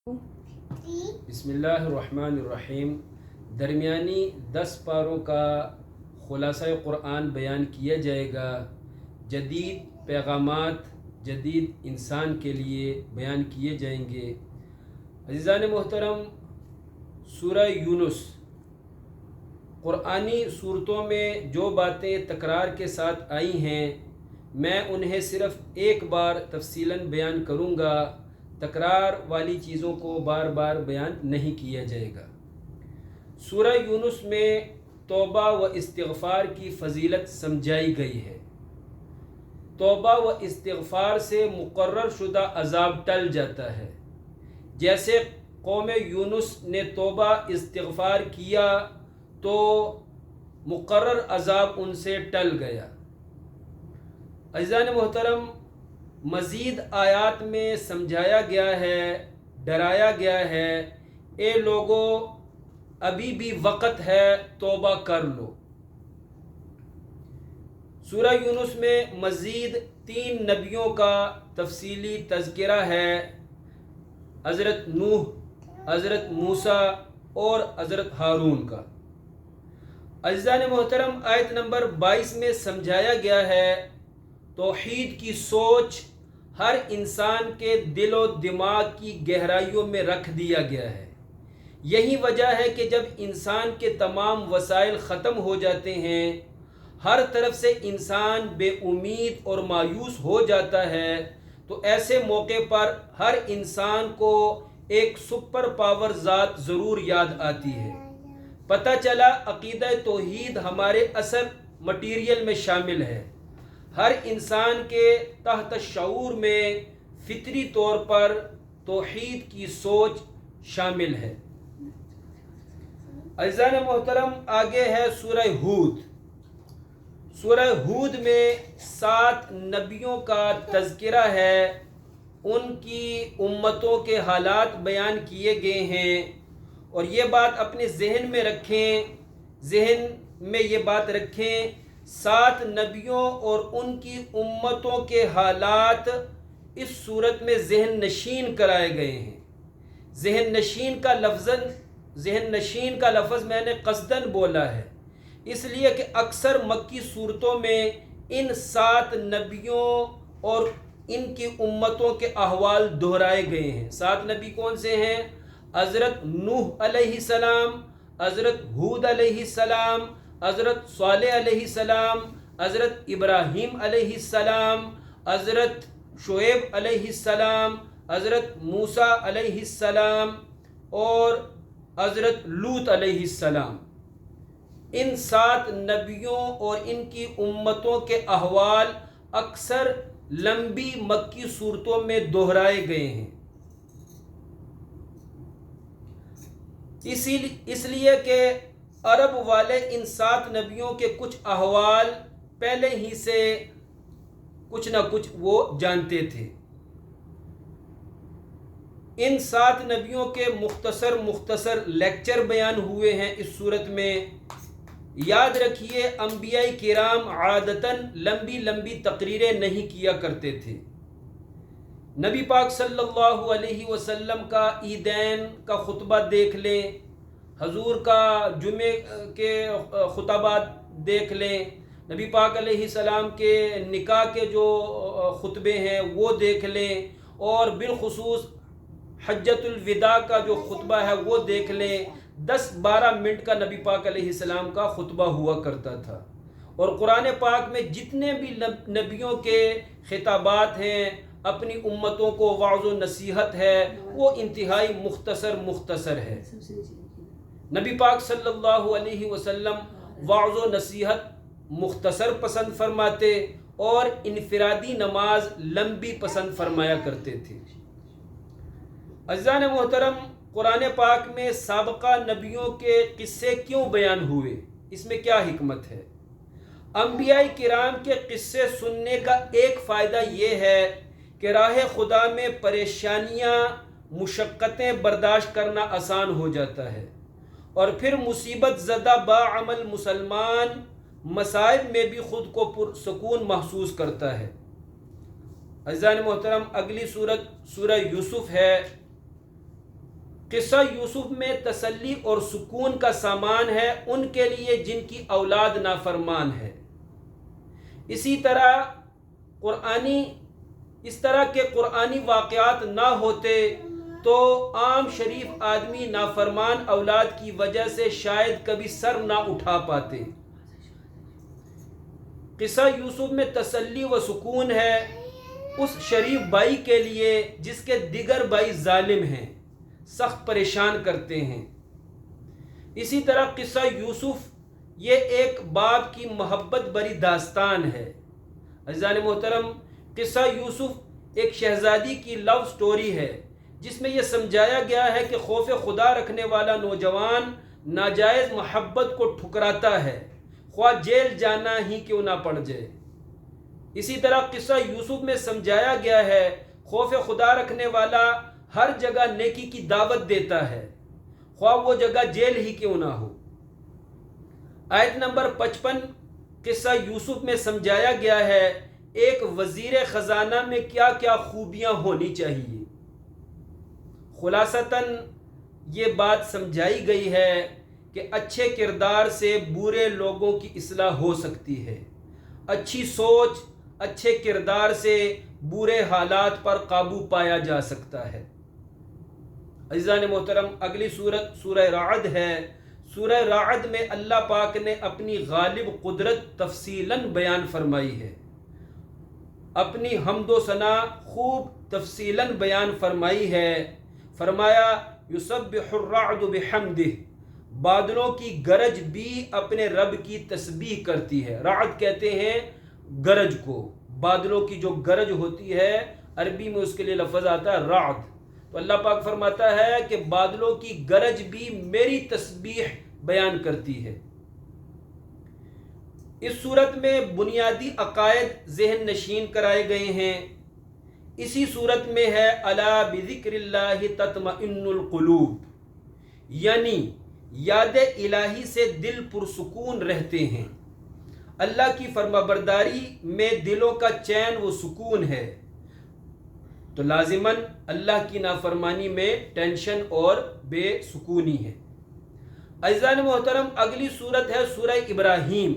بسم اللہ الرحمن الرحیم۔ درمیانی 10 پاروں کا خلاصہ قرآن بیان کیا جائے گا۔ جدید پیغامات جدید انسان کے لیے بیان کیے جائیں گے۔ عزیزان محترم، سورہ یونس قرآنی صورتوں میں جو باتیں تکرار کے ساتھ آئی ہیں، میں انہیں صرف ایک بار تفصیلاً بیان کروں گا۔ تکرار والی چیزوں کو بار بار بیان نہیں کیا جائے گا۔ سورہ یونس میں توبہ و استغفار کی فضیلت سمجھائی گئی ہے۔ توبہ و استغفار سے مقرر شدہ عذاب ٹل جاتا ہے۔ جیسے قوم یونس نے توبہ استغفار کیا تو مقرر عذاب ان سے ٹل گیا۔ عزیزان محترم، مزید آیات میں سمجھایا گیا ہے، ڈرایا گیا ہے، اے لوگو ابھی بھی وقت ہے، توبہ کر لو۔ سورہ یونس میں مزید 3 نبیوں کا تفصیلی تذکرہ ہے، حضرت نوح، حضرت موسیٰ اور حضرت ہارون کا۔ عزیزان محترم، آیت نمبر 22 میں سمجھایا گیا ہے توحید کی سوچ ہر انسان کے دل و دماغ کی گہرائیوں میں رکھ دیا گیا ہے۔ یہی وجہ ہے کہ جب انسان کے تمام وسائل ختم ہو جاتے ہیں، ہر طرف سے انسان بے امید اور مایوس ہو جاتا ہے، تو ایسے موقع پر ہر انسان کو ایک سپر پاور ذات ضرور یاد آتی ہے۔ پتہ چلا عقیدہ توحید ہمارے اصل مٹیریل میں شامل ہے۔ ہر انسان کے تحت شعور میں فطری طور پر توحید کی سوچ شامل ہے۔ عزیزان محترم، آگے ہے سورہ ہود۔ سورہ ہود میں 7 نبیوں کا تذکرہ ہے، ان کی امتوں کے حالات بیان کیے گئے ہیں، اور یہ بات اپنے ذہن میں رکھیں، ذہن میں یہ بات رکھیں، 7 نبیوں اور ان کی امتوں کے حالات اس صورت میں ذہن نشین کرائے گئے ہیں۔ ذہن نشین کا لفظ میں نے قصداً بولا ہے، اس لیے کہ اکثر مکی صورتوں میں ان 7 نبیوں اور ان کی امتوں کے احوال دہرائے گئے ہیں۔ 7 نبی کون سے ہیں؟ حضرت نوح علیہ السلام، حضرت ہود علیہ السلام، حضرت صالح علیہ السلام، حضرت ابراہیم علیہ السلام، حضرت شعیب علیہ السلام، حضرت موسیٰ علیہ السلام اور حضرت لوط علیہ السلام۔ ان 7 نبیوں اور ان کی امتوں کے احوال اکثر لمبی مکی صورتوں میں دہرائے گئے ہیں۔ اس لیے کہ عرب والے ان 7 نبیوں کے کچھ احوال پہلے ہی سے کچھ نہ کچھ وہ جانتے تھے۔ ان 7 نبیوں کے مختصر لیکچر بیان ہوئے ہیں اس صورت میں۔ یاد رکھیے، انبیاء کرام عادتاً لمبی تقریریں نہیں کیا کرتے تھے۔ نبی پاک صلی اللہ علیہ وسلم کا عیدین کا خطبہ دیکھ لیں، حضور کا جمعے کے خطبات دیکھ لیں، نبی پاک علیہ السلام کے نکاح کے جو خطبے ہیں وہ دیکھ لیں، اور بالخصوص حجۃ الوداع کا جو خطبہ ہے وہ دیکھ لیں۔ 10-12 منٹ کا نبی پاک علیہ السلام کا خطبہ ہوا کرتا تھا، اور قرآن پاک میں جتنے بھی نبیوں کے خطابات ہیں، اپنی امتوں کو وعظ و نصیحت ہے، وہ انتہائی مختصر ہے۔ نبی پاک صلی اللہ علیہ وسلم وعظ و نصیحت مختصر پسند فرماتے اور انفرادی نماز لمبی پسند فرمایا کرتے تھے۔ عزیزان محترم، قرآن پاک میں سابقہ نبیوں کے قصے کیوں بیان ہوئے؟ اس میں کیا حکمت ہے؟ انبیاء کرام کے قصے سننے کا ایک فائدہ یہ ہے کہ راہ خدا میں پریشانیاں، مشقتیں برداشت کرنا آسان ہو جاتا ہے، اور پھر مصیبت زدہ باعمل مسلمان مصائب میں بھی خود کو پرسکون محسوس کرتا ہے۔ عزیزان محترم، اگلی سورت سورہ یوسف ہے۔ قصہ یوسف میں تسلی اور سکون کا سامان ہے ان کے لیے جن کی اولاد نافرمان ہے۔ اسی طرح اس طرح کے قرآنی واقعات نہ ہوتے تو عام شریف آدمی نافرمان اولاد کی وجہ سے شاید کبھی سر نہ اٹھا پاتے۔ قصہ یوسف میں تسلی و سکون ہے اس شریف بھائی کے لیے جس کے دیگر بھائی ظالم ہیں، سخت پریشان کرتے ہیں۔ اسی طرح قصہ یوسف یہ ایک باپ کی محبت بری داستان ہے۔ عزیزان محترم، قصہ یوسف ایک شہزادی کی لو سٹوری ہے جس میں یہ سمجھایا گیا ہے کہ خوف خدا رکھنے والا نوجوان ناجائز محبت کو ٹھکراتا ہے، خواہ جیل جانا ہی کیوں نہ پڑ جائے۔ اسی طرح قصہ یوسف میں سمجھایا گیا ہے خوف خدا رکھنے والا ہر جگہ نیکی کی دعوت دیتا ہے، خواہ وہ جگہ جیل ہی کیوں نہ ہو۔ آیت نمبر 55 قصہ یوسف میں سمجھایا گیا ہے ایک وزیر خزانہ میں کیا کیا خوبیاں ہونی چاہیے۔ خلاصتاً یہ بات سمجھائی گئی ہے کہ اچھے کردار سے برے لوگوں کی اصلاح ہو سکتی ہے، اچھی سوچ اچھے کردار سے برے حالات پر قابو پایا جا سکتا ہے۔ عزیزان محترم، اگلی سورت سورہ رعد ہے۔ سورہ رعد میں اللہ پاک نے اپنی غالب قدرت تفصیلاً بیان فرمائی ہے، اپنی حمد و ثنا خوب تفصیلاً بیان فرمائی ہے۔ فرمایا یسبح الرعد بحمدہ، بادلوں کی گرج بھی اپنے رب کی تسبیح کرتی ہے۔ رعد کہتے ہیں گرج کو، بادلوں کی جو گرج ہوتی ہے عربی میں اس کے لیے لفظ آتا ہے رعد۔ تو اللہ پاک فرماتا ہے کہ بادلوں کی گرج بھی میری تسبیح بیان کرتی ہے۔ اس صورت میں بنیادی عقائد ذہن نشین کرائے گئے ہیں۔ اسی صورت میں ہے الا بذکر اللہ تطمئن القلوب، یعنی یاد الہی سے دل پرسکون رہتے ہیں۔ اللہ کی فرمانبرداری میں دلوں کا چین و سکون ہے، تو لازماً اللہ کی نافرمانی میں ٹینشن اور بے سکونی ہے۔ عزیزان محترم، اگلی صورت ہے سورہ ابراہیم۔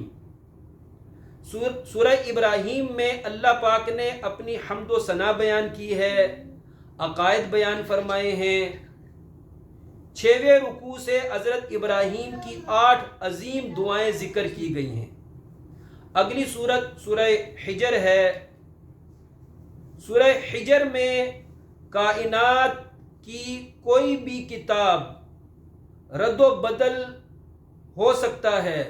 سورہ ابراہیم میں اللہ پاک نے اپنی حمد و ثنا بیان کی ہے، عقائد بیان فرمائے ہیں۔ 6ویں رکوع سے حضرت ابراہیم کی 8 عظیم دعائیں ذکر کی گئی ہیں۔ اگلی صورت سورہ حجر ہے۔ سورہ حجر میں کائنات کی کوئی بھی کتاب رد و بدل ہو سکتا ہے،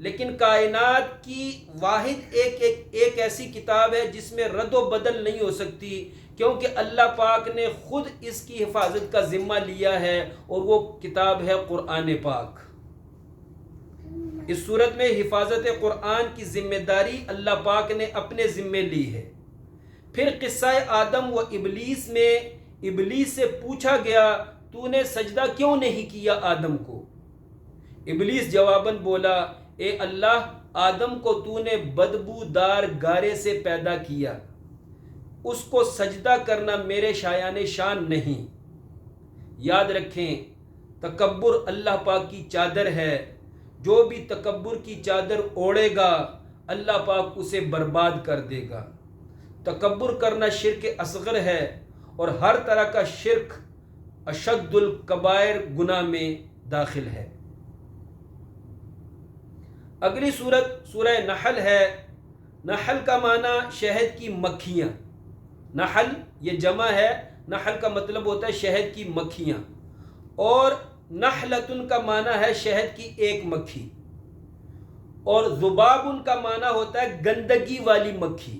لیکن کائنات کی واحد ایک ایسی کتاب ہے جس میں رد و بدل نہیں ہو سکتی، کیونکہ اللہ پاک نے خود اس کی حفاظت کا ذمہ لیا ہے، اور وہ کتاب ہے قرآن پاک۔ اس صورت میں حفاظت قرآن کی ذمہ داری اللہ پاک نے اپنے ذمے لی ہے۔ پھر قصہ آدم و ابلیس میں ابلیس سے پوچھا گیا تو نے سجدہ کیوں نہیں کیا آدم کو؟ ابلیس جواباً بولا اے اللہ، آدم کو تو نے بدبودار گارے سے پیدا کیا، اس کو سجدہ کرنا میرے شایان شان نہیں۔ یاد رکھیں تکبر اللہ پاک کی چادر ہے، جو بھی تکبر کی چادر اوڑھے گا اللہ پاک اسے برباد کر دے گا۔ تکبر کرنا شرک اصغر ہے، اور ہر طرح کا شرک اشد الکبائر گناہ میں داخل ہے۔ اگلی صورت سورہ نحل ہے۔ نحل کا معنی شہد کی مکھیاں، نحل یہ جمع ہے، نحل کا مطلب ہوتا ہے شہد کی مکھیاں، اور نحلتن کا معنی ہے شہد کی ایک مکھی، اور ذبابن کا معنی ہوتا ہے گندگی والی مکھی۔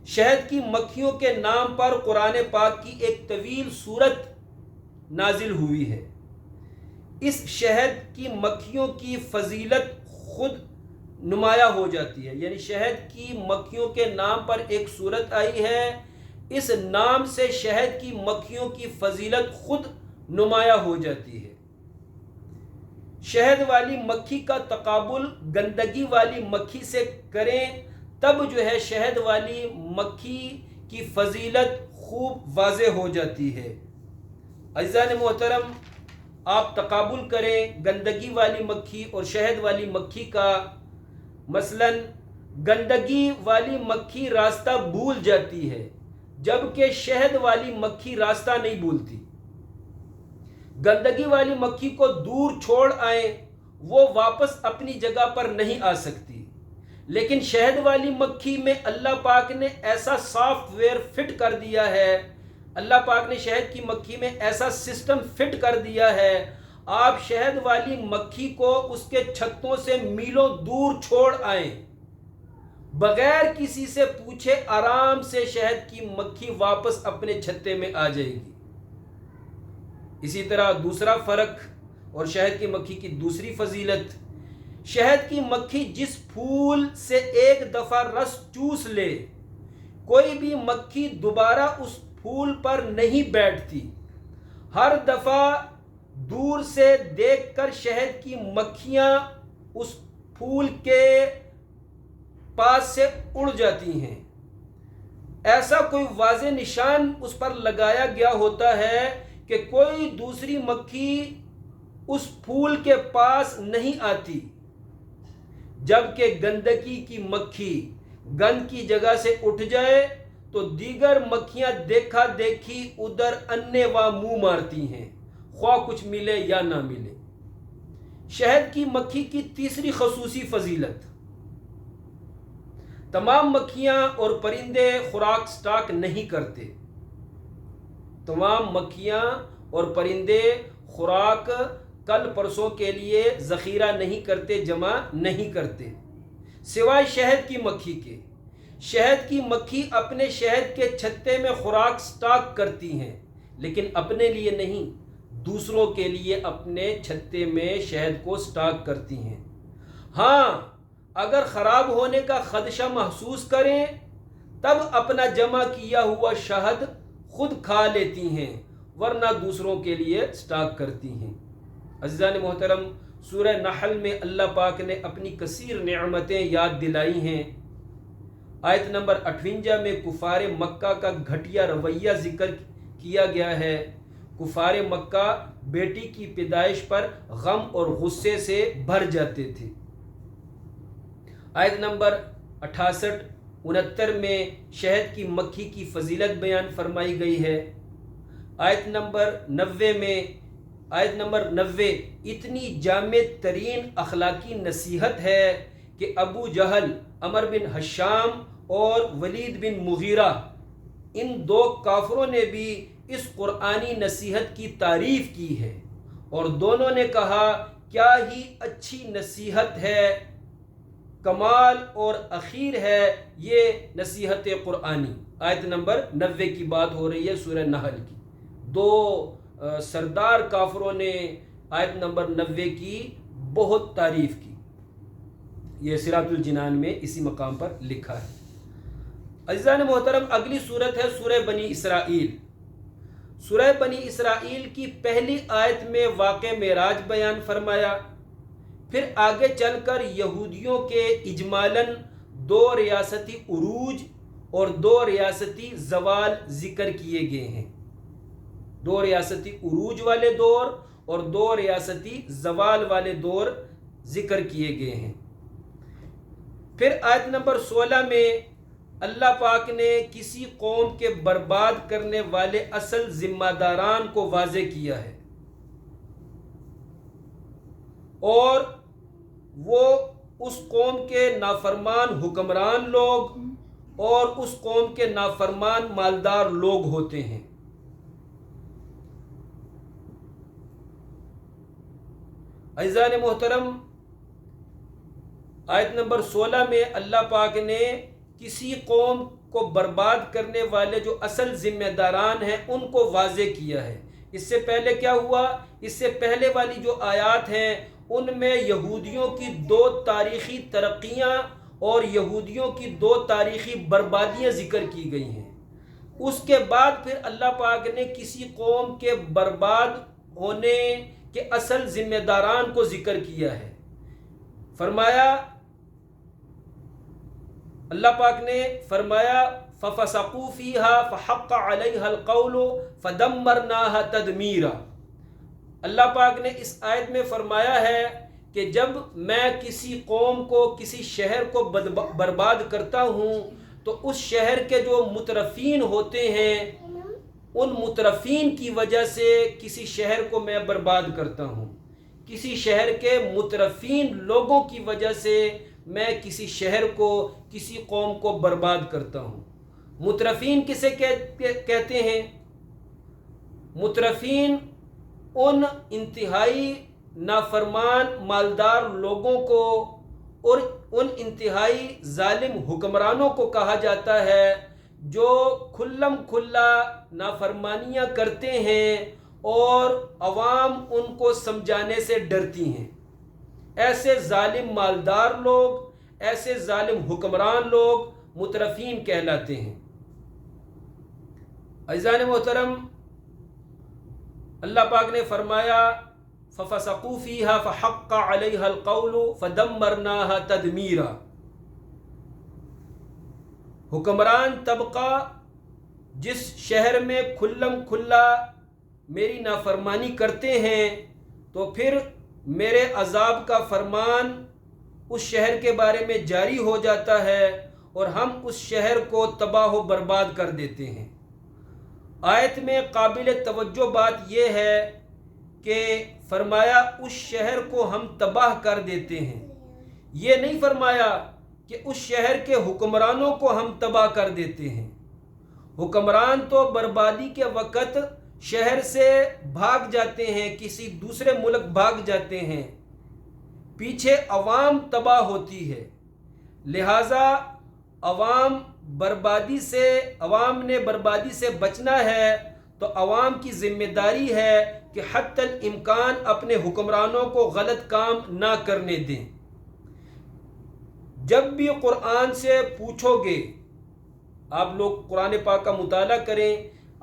شہد کی مکھیوں کے نام پر قرآن پاک کی ایک طویل سورت نازل ہوئی ہے۔ اس شہد کی مکھیوں کی فضیلت خود نمایاں ہو جاتی ہے، یعنی شہد کی مکھیوں کے نام پر ایک سورت آئی ہے، اس نام سے شہد کی مکھیوں کی فضیلت خود نمایاں ہو جاتی ہے۔ شہد والی مکھی کا تقابل گندگی والی مکھی سے کریں تب جو ہے شہد والی مکھی کی فضیلت خوب واضح ہو جاتی ہے۔ عزیزان محترم، آپ تقابل کریں گندگی والی مکھی اور شہد والی مکھی کا۔ مثلا گندگی والی مکھی راستہ بھول جاتی ہے جبکہ شہد والی مکھی راستہ نہیں بھولتی۔ گندگی والی مکھی کو دور چھوڑ آئیں وہ واپس اپنی جگہ پر نہیں آ سکتی، لیکن شہد والی مکھی میں اللہ پاک نے ایسا سافٹ ویئر فٹ کر دیا ہے، اللہ پاک نے شہد کی مکھی میں ایسا سسٹم فٹ کر دیا ہے، آپ شہد والی مکھی کو اس کے چھتوں سے میلوں دور چھوڑ آئیں، بغیر کسی سے پوچھے آرام سے شہد کی مکھی واپس اپنے چھتے میں آ جائے گی۔ اسی طرح دوسرا فرق اور شہد کی مکھی کی دوسری فضیلت، شہد کی مکھی جس پھول سے ایک دفعہ رس چوس لے، کوئی بھی مکھی دوبارہ اس پھول پر نہیں بیٹھتی، ہر دفعہ دور سے دیکھ کر شہد کی مکھیاں اس پھول کے پاس سے اڑ جاتی ہیں۔ ایسا کوئی واضح نشان اس پر لگایا گیا ہوتا ہے کہ کوئی دوسری مکھی اس پھول کے پاس نہیں آتی، جبکہ گندگی کی مکھی گند کی جگہ سے اٹھ جائے تو دیگر مکھیاں دیکھا دیکھی ادھر انے واہ منہ مارتی ہیں، خواہ کچھ ملے یا نہ ملے۔ شہد کی مکھی کی تیسری خصوصی فضیلت، تمام مکھیاں اور پرندے خوراک سٹاک نہیں کرتے، تمام مکھیاں اور پرندے خوراک کل پرسوں کے لیے ذخیرہ نہیں کرتے، جمع نہیں کرتے، سوائے شہد کی مکھی کے۔ شہد کی مکھی اپنے شہد کے چھتے میں خوراک سٹاک کرتی ہیں، لیکن اپنے لیے نہیں، دوسروں کے لیے اپنے چھتے میں شہد کو سٹاک کرتی ہیں۔ ہاں، اگر خراب ہونے کا خدشہ محسوس کریں تب اپنا جمع کیا ہوا شہد خود کھا لیتی ہیں، ورنہ دوسروں کے لیے سٹاک کرتی ہیں۔ عزیزان محترم، سورہ نحل میں اللہ پاک نے اپنی کثیر نعمتیں یاد دلائی ہیں۔ آیت نمبر 58 میں کفار مکہ کا گھٹیا رویہ ذکر کیا گیا ہے۔ کفار مکہ بیٹی کی پیدائش پر غم اور غصے سے بھر جاتے تھے۔ آیت نمبر 68 69 میں شہد کی مکھی کی فضیلت بیان فرمائی گئی ہے۔ آیت نمبر 90 اتنی جامع ترین اخلاقی نصیحت ہے کہ ابو جہل، عمر بن حشام اور ولید بن مغیرہ، ان دو کافروں نے بھی اس قرآنی نصیحت کی تعریف کی ہے، اور دونوں نے کہا کیا ہی اچھی نصیحت ہے، کمال اور اخیر ہے یہ نصیحت قرآنی۔ آیت نمبر 90 کی بات ہو رہی ہے سورہ نحل کی۔ دو سردار کافروں نے آیت نمبر 90 کی بہت تعریف کی، یہ صراط الجنان میں اسی مقام پر لکھا ہے۔ عزیزان محترم، اگلی صورت ہے سورہ بنی اسرائیل۔ سورہ بنی اسرائیل کی پہلی آیت میں واقع معراج بیان فرمایا، پھر آگے چل کر یہودیوں کے اجمالاً 2 ریاستی عروج اور 2 ریاستی زوال ذکر کیے گئے ہیں، 2 ریاستی عروج والے دور اور 2 ریاستی زوال والے دور ذکر کیے گئے ہیں۔ پھر آیت نمبر 16 میں اللہ پاک نے کسی قوم کے برباد کرنے والے اصل ذمہ داران کو واضح کیا ہے، اور وہ اس قوم کے نافرمان حکمران لوگ اور اس قوم کے نافرمان مالدار لوگ ہوتے ہیں۔ عزیزان محترم، آیت نمبر 16 میں اللہ پاک نے کسی قوم کو برباد کرنے والے جو اصل ذمہ داران ہیں ان کو واضح کیا ہے۔ اس سے پہلے کیا ہوا؟ اس سے پہلے والی جو آیات ہیں ان میں یہودیوں کی 2 تاریخی ترقیاں اور یہودیوں کی 2 تاریخی بربادیاں ذکر کی گئی ہیں۔ اس کے بعد پھر اللہ پاک نے کسی قوم کے برباد ہونے کے اصل ذمہ داران کو ذکر کیا ہے۔ فرمایا، اللہ پاک نے فرمایا ففسقوا فيها فحق عليها القول فدمرناها تدمیرا۔ اللہ پاک نے اس آیت میں فرمایا ہے کہ جب میں کسی قوم کو، کسی شہر کو برباد کرتا ہوں تو اس شہر کے جو مترفین ہوتے ہیں ان مترفین کی وجہ سے کسی شہر کو میں برباد کرتا ہوں، کسی شہر کے مترفین لوگوں کی وجہ سے میں کسی شہر کو، کسی قوم کو برباد کرتا ہوں۔ مترفین کسے کہتے ہیں؟ مترفین ان انتہائی نافرمان مالدار لوگوں کو اور ان انتہائی ظالم حکمرانوں کو کہا جاتا ہے جو کھلم کھلا نافرمانیاں کرتے ہیں اور عوام ان کو سمجھانے سے ڈرتی ہیں۔ ایسے ظالم مالدار لوگ، ایسے ظالم حکمران لوگ مترفین کہلاتے ہیں۔ عزیزان محترم، اللہ پاک نے فرمایا فَفَسَقُوا فِيهَا فَحَقَّ عَلَيْهَا الْقَوْلُ فَدَمَّرْنَاهَا تَدْمِيرًا۔ حکمران طبقہ جس شہر میں کھلم کھلا میری نافرمانی کرتے ہیں تو پھر میرے عذاب کا فرمان اس شہر کے بارے میں جاری ہو جاتا ہے اور ہم اس شہر کو تباہ و برباد کر دیتے ہیں۔ آیت میں قابل توجہ بات یہ ہے کہ فرمایا اس شہر کو ہم تباہ کر دیتے ہیں، یہ نہیں فرمایا کہ اس شہر کے حکمرانوں کو ہم تباہ کر دیتے ہیں۔ حکمران تو بربادی کے وقت شہر سے بھاگ جاتے ہیں، کسی دوسرے ملک بھاگ جاتے ہیں، پیچھے عوام تباہ ہوتی ہے۔ لہٰذا عوام نے بربادی سے بچنا ہے تو عوام کی ذمہ داری ہے کہ حتی الامکان اپنے حکمرانوں کو غلط کام نہ کرنے دیں۔ جب بھی قرآن سے پوچھو گے، آپ لوگ قرآن پاک کا مطالعہ کریں،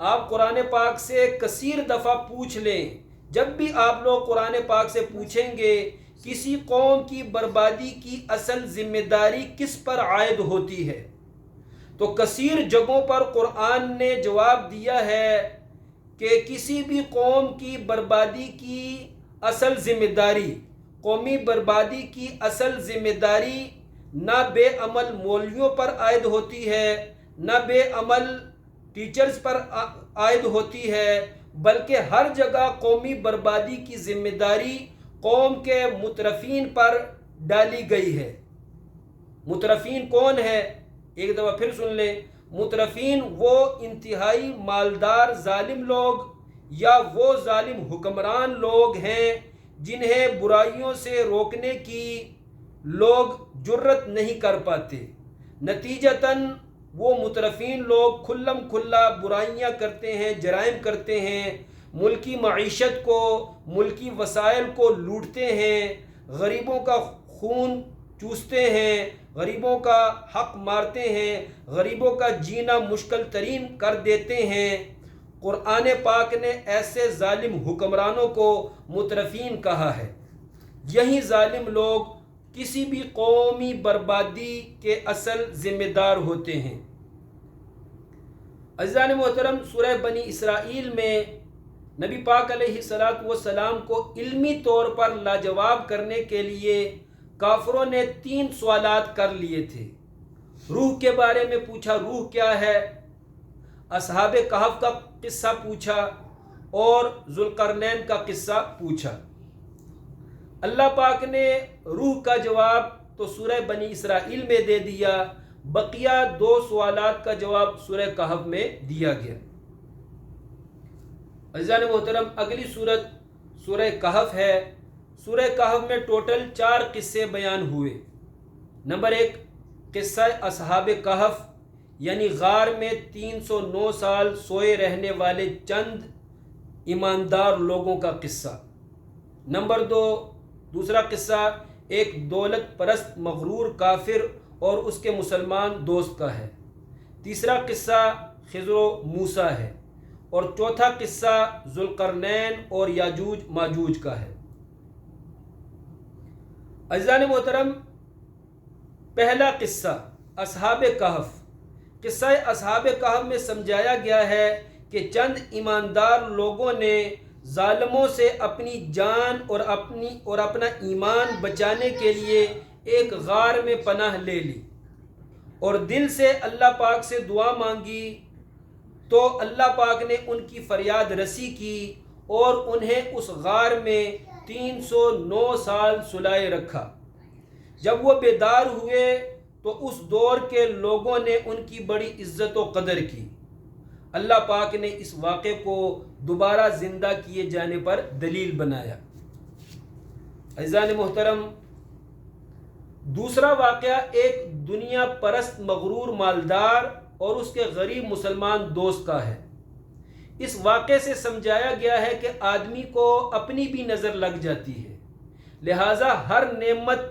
آپ قرآن پاک سے کثیر دفعہ پوچھ لیں، جب بھی آپ لوگ قرآن پاک سے پوچھیں گے کسی قوم کی بربادی کی اصل ذمہ داری کس پر عائد ہوتی ہے، تو کثیر جگہوں پر قرآن نے جواب دیا ہے کہ کسی بھی قوم کی بربادی کی اصل ذمہ داری، قومی بربادی کی اصل ذمہ داری نہ بے عمل مولویوں پر عائد ہوتی ہے، نہ بے عمل ٹیچرز پر عائد ہوتی ہے، بلکہ ہر جگہ قومی بربادی کی ذمہ داری قوم کے مترفین پر ڈالی گئی ہے۔ مترفین کون ہے؟ ایک دفعہ پھر سن لیں، مترفین وہ انتہائی مالدار ظالم لوگ یا وہ ظالم حکمران لوگ ہیں جنہیں برائیوں سے روکنے کی لوگ جرت نہیں کر پاتے۔ نتیجتاً وہ مترفین لوگ کھلم کھلا برائیاں کرتے ہیں، جرائم کرتے ہیں، ملکی معیشت کو، ملکی وسائل کو لوٹتے ہیں، غریبوں کا خون چوستے ہیں، غریبوں کا حق مارتے ہیں، غریبوں کا جینا مشکل ترین کر دیتے ہیں۔ قرآن پاک نے ایسے ظالم حکمرانوں کو مترفین کہا ہے۔ یہی ظالم لوگ کسی بھی قومی بربادی کے اصل ذمہ دار ہوتے ہیں۔ عزیزان محترم، سورہ بنی اسرائیل میں نبی پاک علیہ السلام کو علمی طور پر لاجواب کرنے کے لیے کافروں نے 3 سوالات کر لیے تھے۔ روح کے بارے میں پوچھا، روح کیا ہے؟ اصحاب کہف کا قصہ پوچھا اور ذوالقرنین کا قصہ پوچھا۔ اللہ پاک نے روح کا جواب تو سورہ بنی اسرائیل میں دے دیا، بقیہ 2 سوالات کا جواب سورہ کہف میں دیا گیا۔ عزیزان محترم، اگلی سورت سورہ کہف ہے۔ سورہ کہف میں ٹوٹل 4 قصے بیان ہوئے۔ نمبر 1، قصہ اصحاب کہف، یعنی غار میں 309 سال سوئے رہنے والے چند ایماندار لوگوں کا قصہ۔ نمبر 2، دوسرا قصہ ایک دولت پرست مغرور کافر اور اس کے مسلمان دوست کا ہے۔ تیسرا قصہ خضر و موسیٰ ہے، اور چوتھا قصہ ذوالقرنین اور یاجوج ماجوج کا ہے۔ عزیزان محترم، پہلا قصہ اصحاب کہف، قصہ اصحاب کہف میں سمجھایا گیا ہے کہ چند ایماندار لوگوں نے ظالموں سے اپنی جان اور اپنا ایمان بچانے کے لیے ایک غار میں پناہ لے لی اور دل سے اللہ پاک سے دعا مانگی، تو اللہ پاک نے ان کی فریاد رسی کی اور انہیں اس غار میں 309 سال سلائے رکھا۔ جب وہ بیدار ہوئے تو اس دور کے لوگوں نے ان کی بڑی عزت و قدر کی۔ اللہ پاک نے اس واقعے کو دوبارہ زندہ کیے جانے پر دلیل بنایا۔ عزیزان محترم، دوسرا واقعہ ایک دنیا پرست مغرور مالدار اور اس کے غریب مسلمان دوست کا ہے۔ اس واقعے سے سمجھایا گیا ہے کہ آدمی کو اپنی بھی نظر لگ جاتی ہے، لہٰذا ہر نعمت،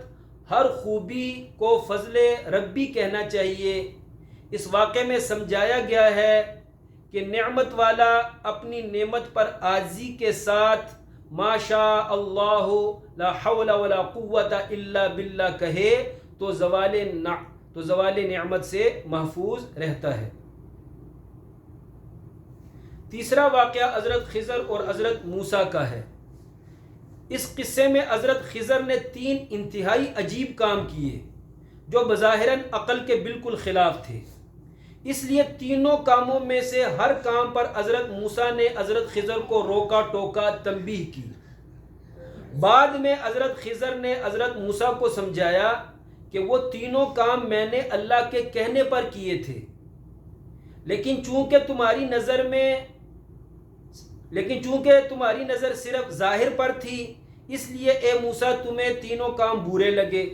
ہر خوبی کو فضل ربی کہنا چاہیے۔ اس واقعے میں سمجھایا گیا ہے کہ نعمت والا اپنی نعمت پر عاجزی کے ساتھ ما شاء اللہ لا حول ولا قوت الا باللہ کہے تو زوال نعمت سے محفوظ رہتا ہے۔ تیسرا واقعہ حضرت خضر اور حضرت موسیٰ کا ہے۔ اس قصے میں حضرت خضر نے 3 انتہائی عجیب کام کیے جو بظاہراً عقل کے بالکل خلاف تھے، اس لیے تینوں کاموں میں سے ہر کام پر حضرت موسیٰ نے حضرت خضر کو روکا ٹوکا، تنبیہ کی۔ بعد میں حضرت خضر نے حضرت موسیٰ کو سمجھایا کہ وہ تینوں کام میں نے اللہ کے کہنے پر کیے تھے، لیکن چونکہ تمہاری نظر صرف ظاہر پر تھی، اس لیے اے موسیٰ تمہیں تینوں کام برے لگے،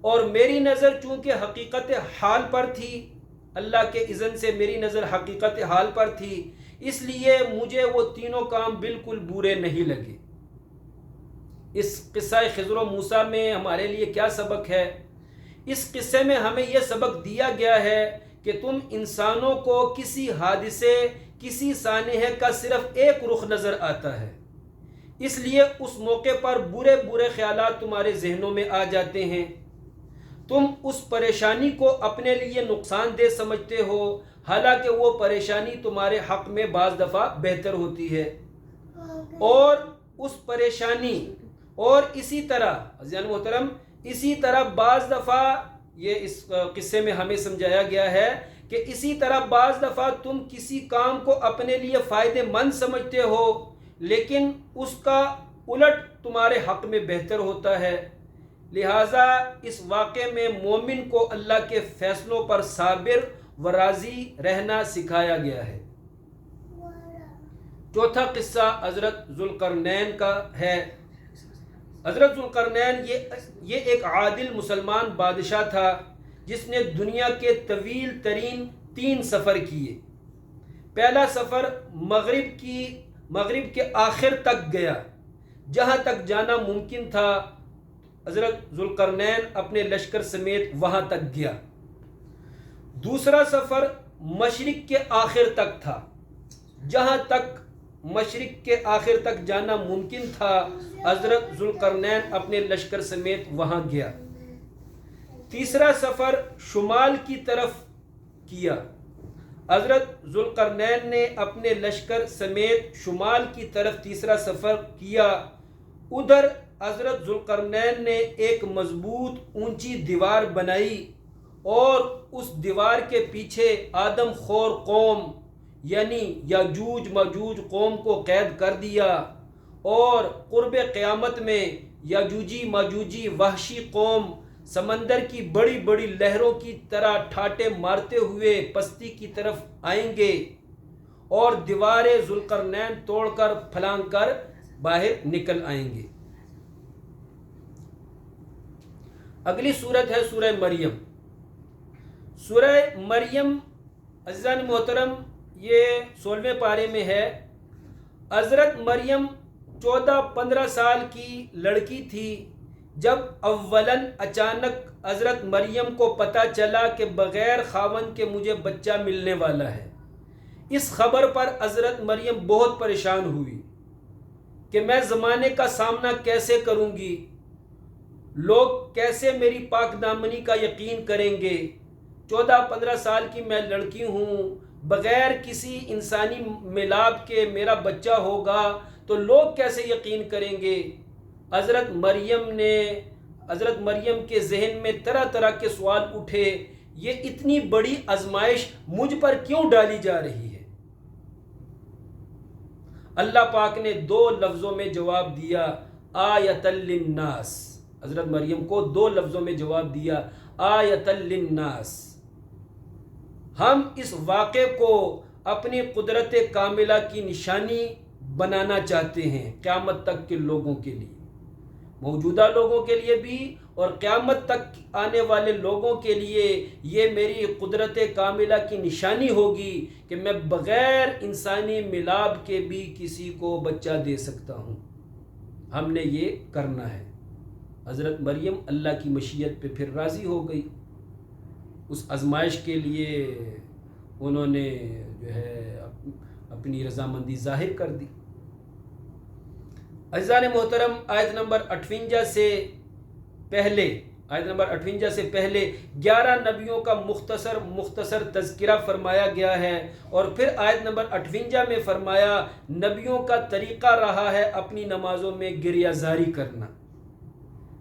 اور میری نظر چونکہ حقیقت حال پر تھی، اللہ کے اذن سے میری نظر حقیقت حال پر تھی، اس لیے مجھے وہ تینوں کام بالکل برے نہیں لگے۔ اس قصہ خضر و موسیٰ میں ہمارے لیے کیا سبق ہے؟ اس قصے میں ہمیں یہ سبق دیا گیا ہے کہ تم انسانوں کو کسی حادثے، کسی سانحے کا صرف ایک رخ نظر آتا ہے، اس لیے اس موقع پر برے برے خیالات تمہارے ذہنوں میں آ جاتے ہیں۔ تم اس پریشانی کو اپنے لیے نقصان دہ سمجھتے ہو، حالانکہ وہ پریشانی تمہارے حق میں بعض دفعہ بہتر ہوتی ہے۔ اور اس پریشانی اور اسی طرح عزیزان محترم، اسی طرح بعض دفعہ یہ اس قصے میں ہمیں سمجھایا گیا ہے کہ اسی طرح بعض دفعہ تم کسی کام کو اپنے لیے فائدہ مند سمجھتے ہو، لیکن اس کا الٹ تمہارے حق میں بہتر ہوتا ہے۔ لہٰذا اس واقعے میں مومن کو اللہ کے فیصلوں پر صابر و راضی رہنا سکھایا گیا ہے۔ چوتھا قصہ حضرت ذوالقرنین کا ہے۔ حضرت ذوالقرنین یہ ایک عادل مسلمان بادشاہ تھا جس نے دنیا کے طویل ترین 3 سفر کیے۔ پہلا سفر مغرب کے آخر تک گیا، جہاں تک جانا ممکن تھا حضرت ذوالقرنین اپنے لشکر سمیت وہاں تک گیا۔ دوسرا سفر مشرق کے آخر تک تھا، جہاں تک مشرق کے آخر تک جانا ممکن تھا حضرت ذوالقرنین اپنے لشکر سمیت وہاں گیا۔ تیسرا سفر شمال کی طرف کیا، حضرت ذوالقرنین نے اپنے لشکر سمیت شمال کی طرف تیسرا سفر کیا۔ ادھر حضرت ذوالقرنین نے ایک مضبوط اونچی دیوار بنائی اور اس دیوار کے پیچھے آدم خور قوم یعنی یاجوج ماجوج قوم کو قید کر دیا، اور قرب قیامت میں یاجوجی ماجوجی وحشی قوم سمندر کی بڑی بڑی لہروں کی طرح ٹھاٹے مارتے ہوئے پستی کی طرف آئیں گے اور دیوار ذوالقرنین توڑ کر پھلانگ کر باہر نکل آئیں گے۔ اگلی سورت ہے سورہ مریم۔ سورہ مریم عزیزان محترم یہ 16ویں پارے میں ہے۔ حضرت مریم 14-15 سال کی لڑکی تھی جب اولاً اچانک حضرت مریم کو پتہ چلا کہ بغیر خاوند کے مجھے بچہ ملنے والا ہے۔ اس خبر پر حضرت مریم بہت پریشان ہوئی کہ میں زمانے کا سامنا کیسے کروں گی، لوگ کیسے میری پاک دامنی کا یقین کریں گے، 14-15 سال کی میں لڑکی ہوں، بغیر کسی انسانی ملاپ کے میرا بچہ ہوگا تو لوگ کیسے یقین کریں گے؟ حضرت مریم کے ذہن میں طرح طرح کے سوال اٹھے، یہ اتنی بڑی آزمائش مجھ پر کیوں ڈالی جا رہی ہے؟ اللہ پاک نے 2 لفظوں میں جواب دیا، آیۃ للناس۔ حضرت مریم کو 2 لفظوں میں جواب دیا، آیۃ للناس۔ ہم اس واقعے کو اپنی قدرت کاملہ کی نشانی بنانا چاہتے ہیں، قیامت تک کے لوگوں کے لیے، موجودہ لوگوں کے لیے بھی اور قیامت تک آنے والے لوگوں کے لیے یہ میری قدرت کاملہ کی نشانی ہوگی کہ میں بغیر انسانی ملاپ کے بھی کسی کو بچہ دے سکتا ہوں۔ ہم نے یہ کرنا ہے۔ حضرت مریم اللہ کی مشیت پہ پھر راضی ہو گئی، اس آزمائش کے لیے انہوں نے جو ہے اپنی رضامندی ظاہر کر دی۔ عزیزان محترم، آیت نمبر 58 سے پہلے 11 نبیوں کا مختصر تذکرہ فرمایا گیا ہے، اور پھر آیت نمبر 58 میں فرمایا نبیوں کا طریقہ رہا ہے اپنی نمازوں میں گریہ زاری کرنا،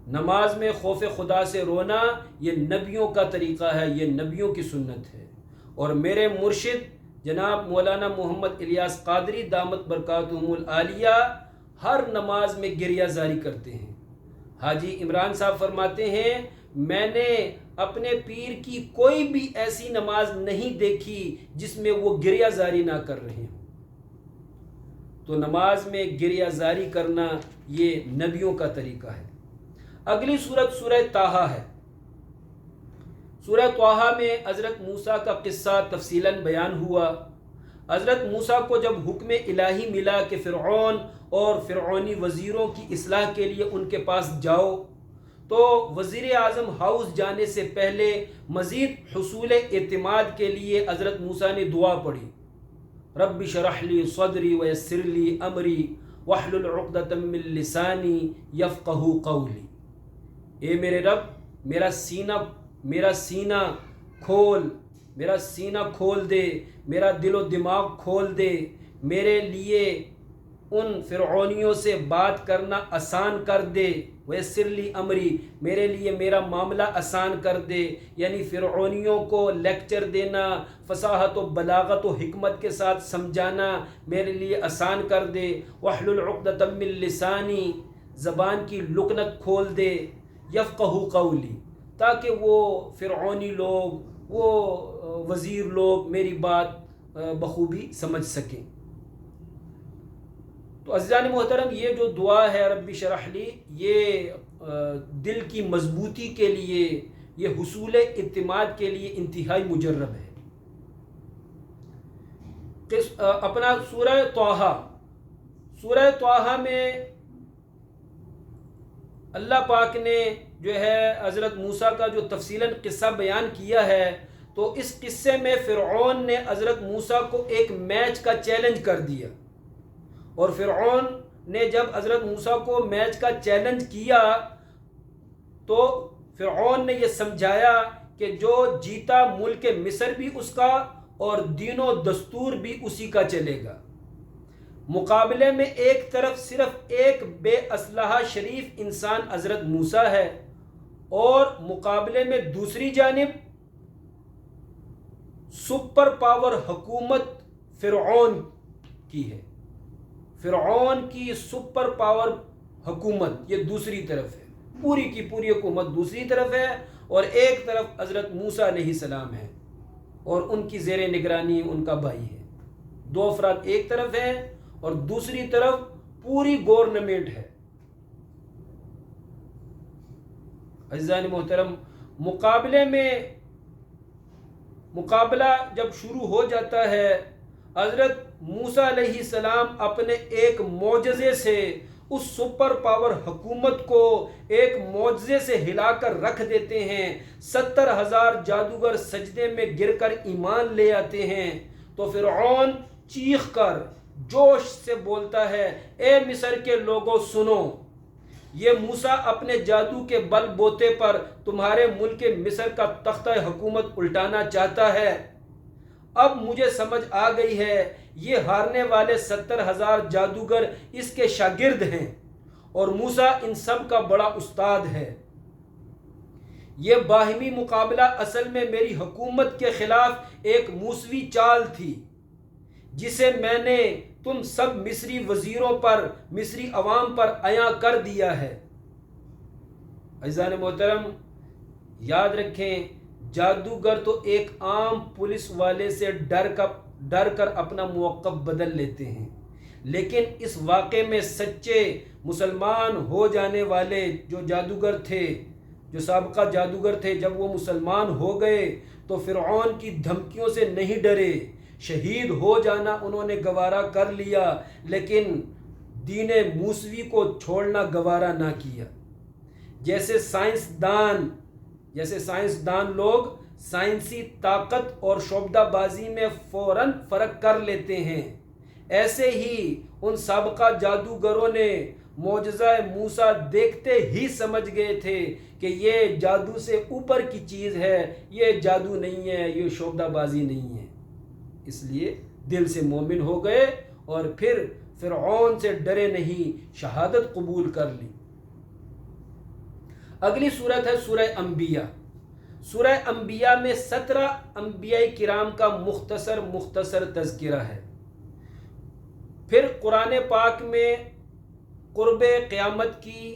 نماز میں خوف خدا سے رونا، یہ نبیوں کا طریقہ ہے، یہ نبیوں کی سنت ہے۔ اور میرے مرشد جناب مولانا محمد الیاس قادری دامت برکاتہم العالیہ ہر نماز میں گریہ زاری کرتے ہیں۔ حاجی عمران صاحب فرماتے ہیں میں نے اپنے پیر کی کوئی بھی ایسی نماز نہیں دیکھی جس میں وہ گریہ زاری نہ کر رہے ہوں۔ تو نماز میں گریہ زاری کرنا یہ نبیوں کا طریقہ ہے۔ اگلی سورت سورہ طٰہٰ ہے۔ سورہ طٰہٰ میں حضرت موسیٰ کا قصہ تفصیلاً بیان ہوا۔ حضرت موسیٰ کو جب حکم الہی ملا کہ فرعون اور فرعونی وزیروں کی اصلاح کے لیے ان کے پاس جاؤ، تو وزیر اعظم ہاؤس جانے سے پہلے مزید حصول اعتماد کے لیے حضرت موسیٰ نے دعا پڑھی، رب اشرح لی صدری ویسر لی امری واحلل عقدۃ من لسانی یفقہوا قولی۔ اے میرے رب، میرا سینہ کھول دے، میرا دل و دماغ کھول دے، میرے لیے ان فرعونیوں سے بات کرنا آسان کر دے، ویسر لی امری، میرے لیے میرا معاملہ آسان کر دے، یعنی فرعونیوں کو لیکچر دینا، فصاحت و بلاغت و حکمت کے ساتھ سمجھانا میرے لیے آسان کر دے، واحلل عقدۃ من لسانی، زبان کی لکنت کھول دے، یفقہوا قولی، تاکہ وہ فرعونی لوگ، وہ وزیر لوگ میری بات بخوبی سمجھ سکیں۔ تو عزیزان محترم، یہ جو دعا ہے رب اشرح لی، یہ دل کی مضبوطی کے لیے، یہ حصول اعتماد کے لیے انتہائی مجرب ہے۔ اپنا سورہ طٰہٰ میں اللہ پاک نے جو ہے حضرت موسیٰ کا جو تفصیلاً قصہ بیان کیا ہے، تو اس قصے میں فرعون نے حضرت موسیٰ کو ایک میچ کا چیلنج کر دیا، اور فرعون نے جب حضرت موسیٰ کو میچ کا چیلنج کیا تو فرعون نے یہ سمجھایا کہ جو جیتا ملک مصر بھی اس کا اور دین و دستور بھی اسی کا چلے گا۔ مقابلے میں ایک طرف صرف ایک بے اسلحہ شریف انسان حضرت موسیٰ ہے، اور مقابلے میں دوسری جانب سپر پاور حکومت فرعون کی ہے، فرعون کی سپر پاور حکومت یہ دوسری طرف ہے، پوری کی پوری حکومت دوسری طرف ہے، اور ایک طرف حضرت موسیٰ علیہ السلام ہے اور ان کی زیر نگرانی ان کا بھائی ہے۔ 2 افراد ایک طرف ہیں اور دوسری طرف پوری گورنمنٹ ہے۔ عزیزان محترم، مقابلہ جب شروع ہو جاتا ہے، حضرت موسیٰ علیہ السلام اپنے ایک معجزے سے اس سپر پاور حکومت کو ایک معجزے سے ہلا کر رکھ دیتے ہیں۔ 70,000 جادوگر سجدے میں گر کر ایمان لے آتے ہیں۔ تو فرعون چیخ کر جوش سے بولتا ہے، اے مصر کے لوگوں سنو، یہ موسیٰ اپنے جادو کے بل بوتے پر تمہارے ملک مصر کا تختہ حکومت الٹانا چاہتا ہے۔ اب مجھے سمجھ آ گئی ہے، یہ ہارنے والے 70,000 جادوگر اس کے شاگرد ہیں، اور موسیٰ ان سب کا بڑا استاد ہے۔ یہ باہمی مقابلہ اصل میں میری حکومت کے خلاف ایک موسوی چال تھی، جسے میں نے تم سب مصری وزیروں پر، مصری عوام پر عیاں کر دیا ہے۔ عزیزان محترم، یاد رکھیں، جادوگر تو ایک عام پولیس والے سے ڈر کر اپنا موقف بدل لیتے ہیں، لیکن اس واقعے میں سچے مسلمان ہو جانے والے جو جادوگر تھے، جو سابقہ جادوگر تھے، جب وہ مسلمان ہو گئے تو فرعون کی دھمکیوں سے نہیں ڈرے، شہید ہو جانا انہوں نے گوارا کر لیا، لیکن دین موسوی کو چھوڑنا گوارا نہ کیا۔ جیسے سائنسدان لوگ سائنسی طاقت اور شعبدہ بازی میں فوراً فرق کر لیتے ہیں، ایسے ہی ان سابقہ جادوگروں نے معجزہ موسیٰ دیکھتے ہی سمجھ گئے تھے کہ یہ جادو سے اوپر کی چیز ہے، یہ جادو نہیں ہے، یہ شعبدہ بازی نہیں ہے۔ اس لیے دل سے مومن ہو گئے اور پھر فرعون سے ڈرے نہیں، شہادت قبول کر لی۔ اگلی صورت ہے سورہ انبیاء۔ سورہ انبیاء میں 17 انبیاء کرام کا مختصر تذکرہ ہے۔ پھر قرآن پاک میں قرب قیامت کی،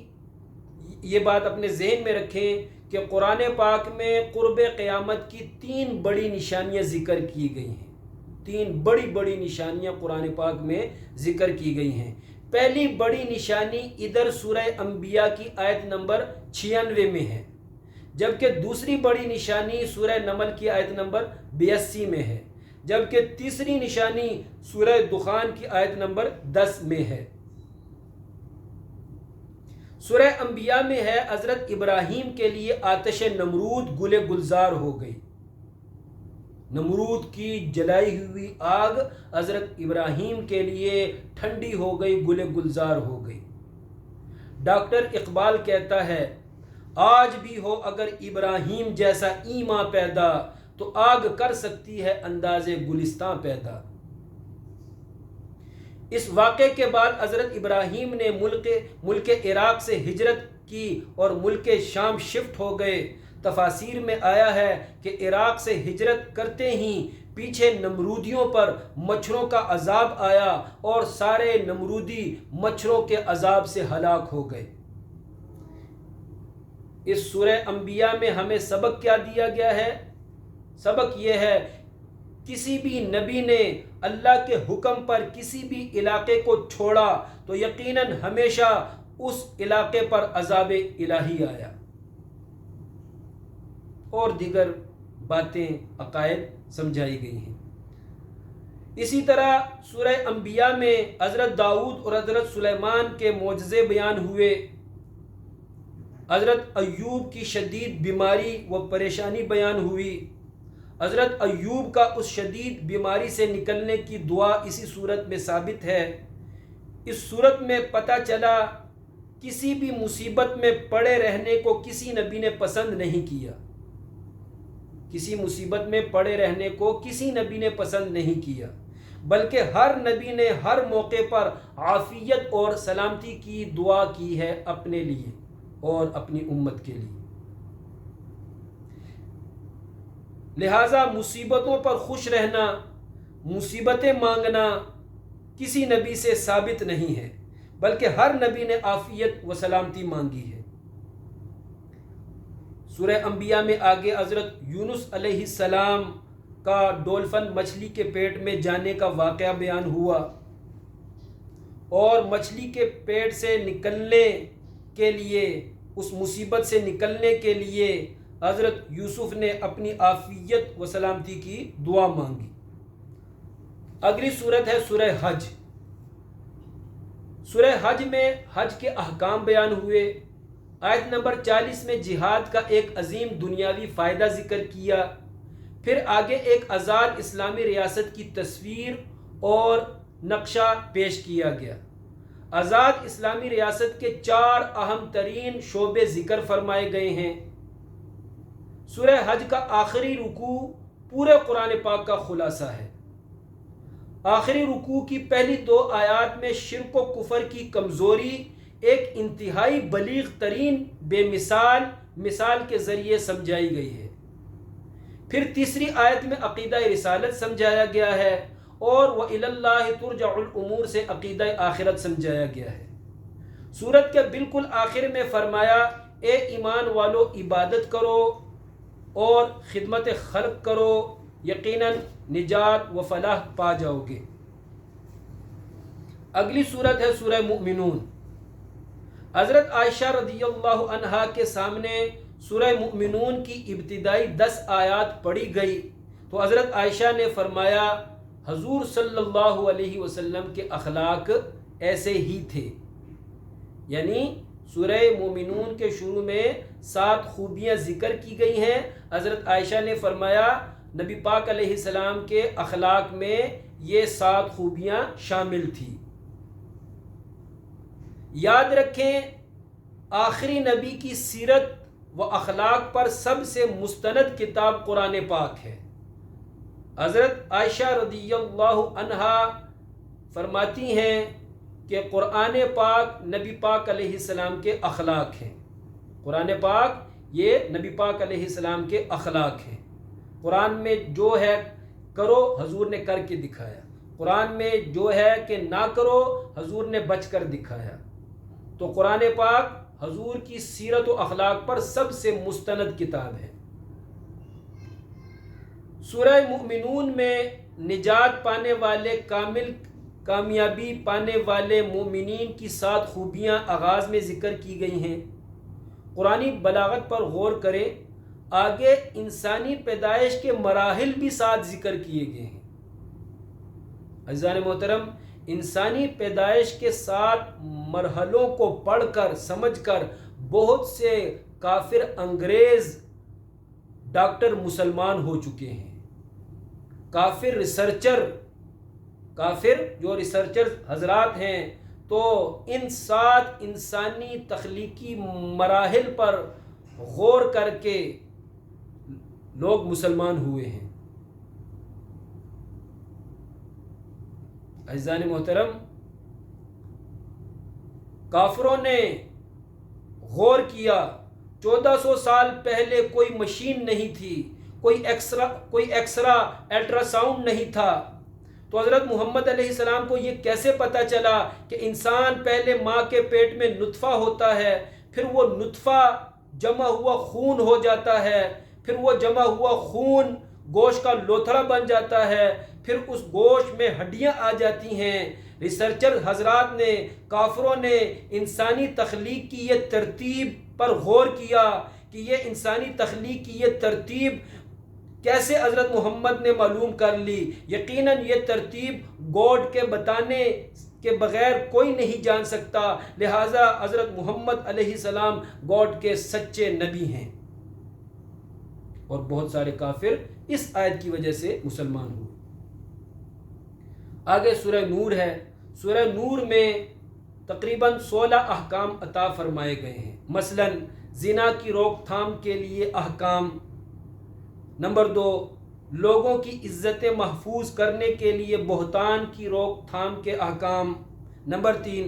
یہ بات اپنے ذہن میں رکھیں کہ قرآن پاک میں قرب قیامت کی 3 بڑی نشانیاں ذکر کی گئی ہیں۔ 3 بڑی نشانیاں قرآن پاک میں ذکر کی گئی ہیں۔ پہلی بڑی نشانی ادھر سورہ انبیاء کی آیت نمبر 96 میں ہے، جبکہ دوسری بڑی نشانی سورہ نمل کی آیت نمبر 82 میں ہے، جبکہ تیسری نشانی سورہ دخان کی آیت نمبر 10 میں ہے۔ سورہ انبیاء میں ہے حضرت ابراہیم کے لیے آتش نمرود گل گلزار ہو گئی۔ نمرود کی جلائی ہوئی آگ حضرت ابراہیم کے لیے ٹھنڈی ہو گئی، گل گلزار ہو گئی۔ ڈاکٹر اقبال کہتا ہے، آج بھی ہو اگر ابراہیم جیسا ایمان پیدا، تو آگ کر سکتی ہے انداز گلستان پیدا۔ اس واقعے کے بعد حضرت ابراہیم نے ملک عراق سے ہجرت کی اور ملک شام شفٹ ہو گئے۔ تفاسیر میں آیا ہے کہ عراق سے ہجرت کرتے ہی پیچھے نمرودیوں پر مچھروں کا عذاب آیا اور سارے نمرودی مچھروں کے عذاب سے ہلاک ہو گئے۔ اس سورہ انبیاء میں ہمیں سبق کیا دیا گیا ہے؟ سبق یہ ہے، کسی بھی نبی نے اللہ کے حکم پر کسی بھی علاقے کو چھوڑا تو یقیناً ہمیشہ اس علاقے پر عذاب الہی آیا، اور دیگر باتیں عقائد سمجھائی گئی ہیں۔ اسی طرح سورہ انبیاء میں حضرت داؤد اور حضرت سلیمان کے معجزے بیان ہوئے، حضرت ایوب کی شدید بیماری و پریشانی بیان ہوئی۔ حضرت ایوب کا اس شدید بیماری سے نکلنے کی دعا اسی صورت میں ثابت ہے۔ اس صورت میں پتہ چلا کسی بھی مصیبت میں پڑے رہنے کو کسی نبی نے پسند نہیں کیا، کسی مصیبت میں پڑے رہنے کو کسی نبی نے پسند نہیں کیا، بلکہ ہر نبی نے ہر موقع پر عافیت اور سلامتی کی دعا کی ہے اپنے لیے اور اپنی امت کے لیے۔ لہٰذا مصیبتوں پر خوش رہنا، مصیبتیں مانگنا کسی نبی سے ثابت نہیں ہے، بلکہ ہر نبی نے عافیت و سلامتی مانگی ہے۔ سورہ انبیاء میں آگے حضرت یونس علیہ السلام کا ڈولفن مچھلی کے پیٹ میں جانے کا واقعہ بیان ہوا، اور مچھلی کے پیٹ سے نکلنے کے لیے، اس مصیبت سے نکلنے کے لیے حضرت یوسف نے اپنی عافیت و سلامتی کی دعا مانگی۔ اگلی صورت ہے سورہ حج۔ سورہ حج میں حج کے احکام بیان ہوئے۔ آیت نمبر 40 میں جہاد کا ایک عظیم دنیاوی فائدہ ذکر کیا، پھر آگے ایک آزاد اسلامی ریاست کی تصویر اور نقشہ پیش کیا گیا۔ آزاد اسلامی ریاست کے 4 اہم ترین شعبے ذکر فرمائے گئے ہیں۔ سورہ حج کا آخری رکوع پورے قرآن پاک کا خلاصہ ہے۔ آخری رکوع کی پہلی 2 آیات میں شرک و کفر کی کمزوری ایک انتہائی بلیغ ترین بے مثال کے ذریعے سمجھائی گئی ہے۔ پھر تیسری آیت میں عقیدہ رسالت سمجھایا گیا ہے اور وَإِلَى اللَّهِ تُرْجَعُ الْأُمُورِ سے عقیدہ آخرت سمجھایا گیا ہے۔ سورت کے بالکل آخر میں فرمایا، اے ایمان والو عبادت کرو اور خدمت خلق کرو، یقیناً نجات و فلاح پا جاؤ گے۔ اگلی سورت ہے سورہ مؤمنون۔ حضرت عائشہ رضی اللہ عنہا کے سامنے سورہ مؤمنون کی ابتدائی 10 آیات پڑھی گئی تو حضرت عائشہ نے فرمایا، حضور صلی اللہ علیہ وسلم کے اخلاق ایسے ہی تھے۔ یعنی سورہ مومنون کے شروع میں 7 خوبیاں ذکر کی گئی ہیں۔ حضرت عائشہ نے فرمایا نبی پاک علیہ السلام کے اخلاق میں یہ 7 خوبیاں شامل تھیں۔ یاد رکھیں، آخری نبی کی سیرت و اخلاق پر سب سے مستند کتاب قرآن پاک ہے۔ حضرت عائشہ رضی اللہ عنہا فرماتی ہیں کہ قرآن پاک نبی پاک علیہ السلام کے اخلاق ہیں۔ قرآن پاک یہ نبی پاک علیہ السلام کے اخلاق ہیں۔ قرآن میں جو ہے کرو حضور نے کر کے دکھایا، قرآن میں جو ہے کہ نہ کرو حضور نے بچ کر دکھایا۔ تو قرآن پاک حضور کی سیرت و اخلاق پر سب سے مستند کتاب ہے۔ سورہ مؤمنون میں نجات پانے والے کامیابی پانے والے مومنین کی 7 خوبیاں آغاز میں ذکر کی گئی ہیں۔ قرآنی بلاغت پر غور کریں، آگے انسانی پیدائش کے مراحل بھی 7 ذکر کیے گئے ہیں۔ عزیزان محترم، انسانی پیدائش کے 7 مرحلوں کو پڑھ کر سمجھ کر بہت سے کافر انگریز ڈاکٹر مسلمان ہو چکے ہیں۔ کافر جو ریسرچر حضرات ہیں تو ان 7 انسانی تخلیقی مراحل پر غور کر کے لوگ مسلمان ہوئے ہیں۔ عزیزان محترم، کافروں نے غور کیا، 1400 سال پہلے کوئی مشین نہیں تھی، کوئی ایکسرا الٹرا ساؤنڈ نہیں تھا، تو حضرت محمد علیہ السلام کو یہ کیسے پتہ چلا کہ انسان پہلے ماں کے پیٹ میں نطفہ ہوتا ہے، پھر وہ نطفہ جمع ہوا خون ہو جاتا ہے، پھر وہ جمع ہوا خون گوشت کا لوتھڑا بن جاتا ہے، پھر اس گوشت میں ہڈیاں آ جاتی ہیں۔ ریسرچر حضرات نے، کافروں نے انسانی تخلیق کی یہ ترتیب پر غور کیا کہ یہ انسانی تخلیق کی یہ ترتیب کیسے حضرت محمد نے معلوم کر لی۔ یقیناً یہ ترتیب گاڈ کے بتانے کے بغیر کوئی نہیں جان سکتا، لہٰذا حضرت محمد علیہ السلام گاڈ کے سچے نبی ہیں۔ اور بہت سارے کافر اس آیت کی وجہ سے مسلمان ہوئے۔ آگے سورہ نور ہے۔ سورہ نور میں تقریباً 16 احکام عطا فرمائے گئے ہیں۔ مثلاً زنا کی روک تھام کے لیے احکام۔ نمبر 2، لوگوں کی عزتیں محفوظ کرنے کے لیے بہتان کی روک تھام کے احکام۔ نمبر 3،